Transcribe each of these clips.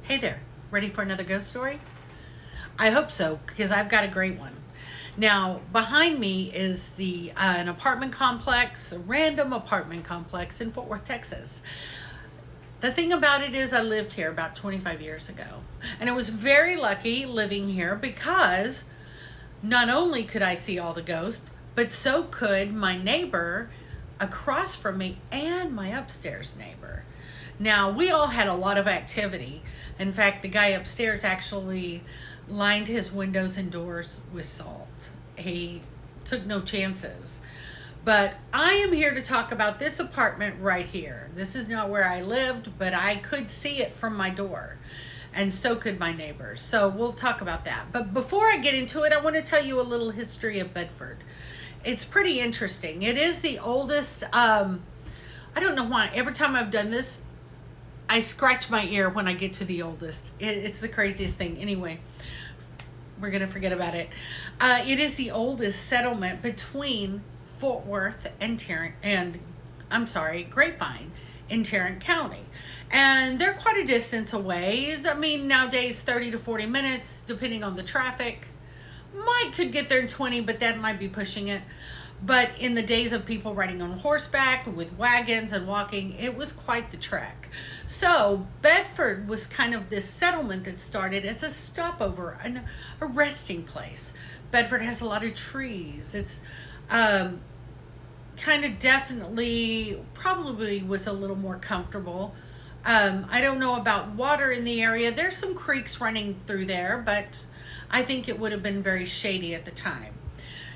Hey there, ready for another ghost story? I hope so, because I've got a great one. Now, behind me is the an apartment complex, a random apartment complex in Fort Worth, Texas. The thing about it is I lived here about 25 years ago, and I was very lucky living here because not only could I see all the ghosts, but so could my neighbor across from me and my upstairs neighbor. Now, we all had a lot of activity. In fact, the guy upstairs actually lined his windows and doors with salt. He took no chances. But I am here to talk about this apartment right here. This is not where I lived, but I could see it from my door. And so could my neighbors. So we'll talk about that. But before I get into it, I want to tell you a little history of Bedford. It's pretty interesting. It is the oldest, I don't know why, every time I've done this, I scratch my ear when I get to the oldest. It's the craziest thing. Anyway, we're going to forget about it. It is the oldest settlement between Fort Worth and Grapevine in Tarrant County. And they're quite a distance away. I mean, nowadays 30 to 40 minutes, depending on the traffic. Could get there in 20, but that might be pushing it. But in the days of people riding on horseback with wagons and walking, it was quite the trek. So Bedford was kind of this settlement that started as a stopover, a resting place. Bedford has a lot of trees. It's kind of definitely probably was a little more comfortable. I don't know about water in the area. There's some creeks running through there, but I think it would have been very shady at the time.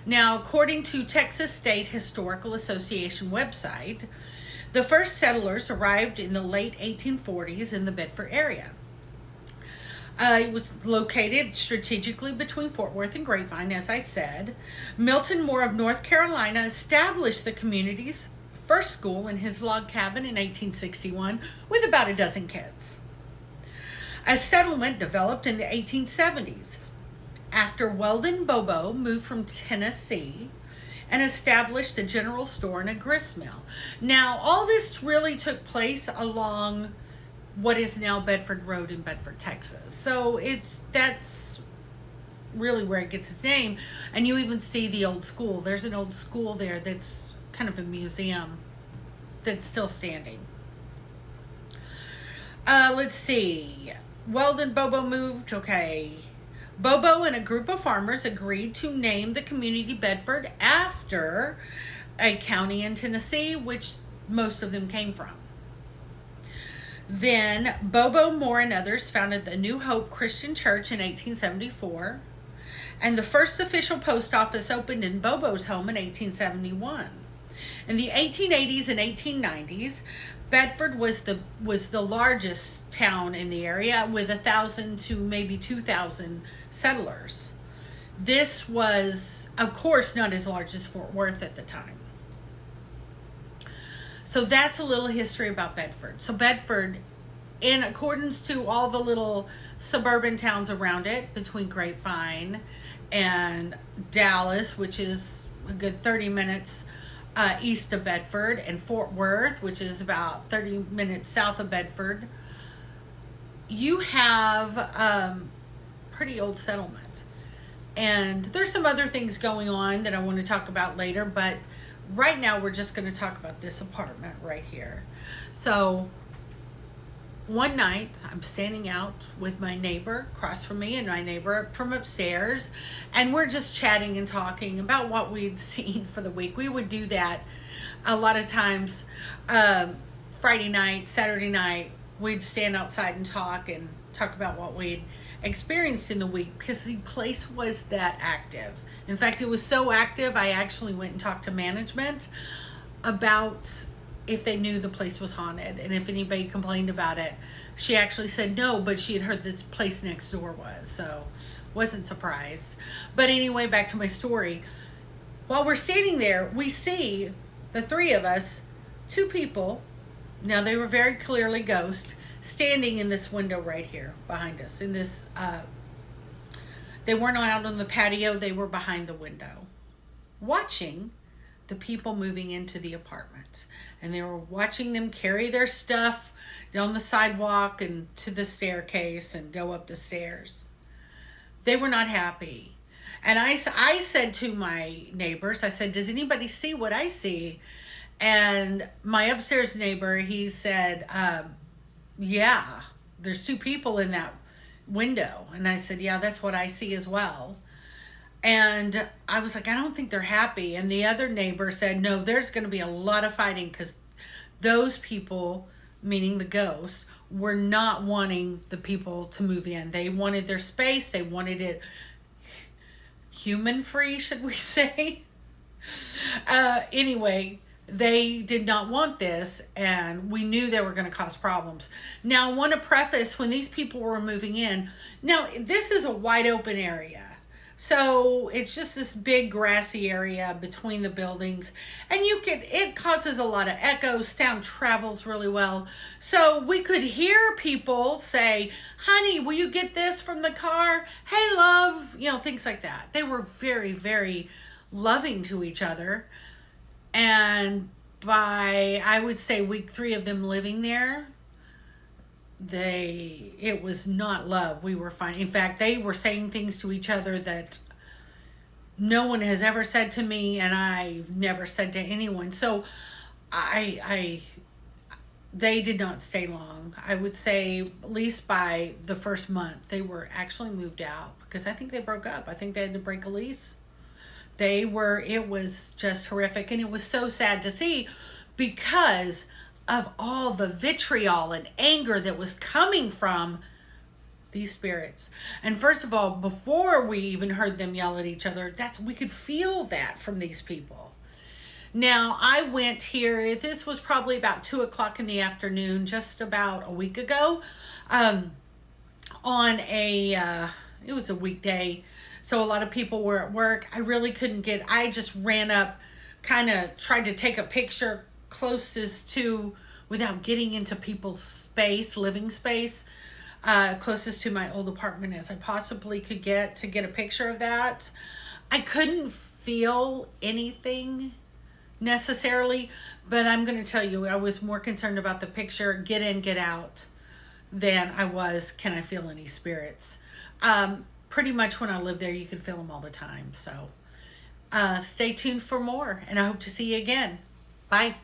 Now, according to Texas State Historical Association website, the first settlers arrived in the late 1840s in the Bedford area. It was located strategically between Fort Worth and Grapevine, as I said. Milton Moore of North Carolina established the community's first school in his log cabin in 1861 with about a dozen kids. A settlement developed in the 1870s after Weldon Bobo moved from Tennessee and established a general store and a grist mill. Now, all this really took place along what is now Bedford Road in Bedford, Texas. So that's really where it gets its name. And you even see the old school. There's an old school there that's kind of a museum that's still standing. Let's see. Weldon Bobo moved. Okay. Bobo and a group of farmers agreed to name the community Bedford after a county in Tennessee, which most of them came from. Then Bobo, Moore, and others founded the New Hope Christian Church in 1874, and the first official post office opened in Bobo's home in 1871. In the 1880s and 1890s, Bedford was the largest town in the area with 1,000 to maybe 2,000 settlers. This was, of course, not as large as Fort Worth at the time. So that's a little history about Bedford. So Bedford, in accordance to all the little suburban towns around it, between Grapevine and Dallas, which is a good 30 minutes east of Bedford, and Fort Worth, which is about 30 minutes south of Bedford, you have pretty old settlement. And there's some other things going on that I want to talk about later, but right now we're just going to talk about this apartment right here. So one night I'm standing out with my neighbor across from me and my neighbor from upstairs, and we're just chatting and talking about what we'd seen for the week. We would do that a lot of times. Friday night, Saturday night, we'd stand outside and talk about what we'd experienced in the week, because the place was that active. In fact, it was so active I actually went and talked to management about if they knew the place was haunted and if anybody complained about it. She actually said no, but she had heard the place next door was, so wasn't surprised. But anyway, back to my story. While we're standing there, we see the three of us, two people, now they were very clearly ghosts, standing in this window right here behind us. In this, they weren't out on the patio, they were behind the window, watching the people moving into the apartments, and they were watching them carry their stuff down the sidewalk and to the staircase and go up the stairs. They were not happy. And I said to my neighbors, I said, does anybody see what I see? And my upstairs neighbor, he said, yeah, there's two people in that window. And I said, yeah, that's what I see as well. And I was like, I don't think they're happy. And the other neighbor said, no, there's going to be a lot of fighting, because those people, meaning the ghosts, were not wanting the people to move in. They wanted their space. They wanted it human free, should we say? Anyway, they did not want this, and we knew they were going to cause problems. Now, I want to preface, when these people were moving in, now this is a wide open area. So it's just this big grassy area between the buildings, and it causes a lot of echo. Sound travels really well. So we could hear people say, honey, will you get this from the car? Hey, love, things like that. They were very, very loving to each other. And by, I would say, week 3 of them living there, it was not love. We were fine. In fact, they were saying things to each other that no one has ever said to me, and I've never said to anyone. So they did not stay long. I would say at least by the first month they were actually moved out, because I think they broke up. I think they had to break a lease. It was just horrific, and it was so sad to see, because of all the vitriol and anger that was coming from these spirits. And first of all, before we even heard them yell at each other, we could feel that from these people. Now, I went here, this was probably about 2:00 in the afternoon, just about a week ago, it was a weekday. So a lot of people were at work. I just ran up, kind of tried to take a picture closest to, without getting into people's space, living space, closest to my old apartment as I possibly could get, to get a picture of that. I couldn't feel anything necessarily, but I'm going to tell you, I was more concerned about the picture, get in, get out, than I was, can I feel any spirits? Pretty much when I lived there, you could feel them all the time. So stay tuned for more, and I hope to see you again. Bye.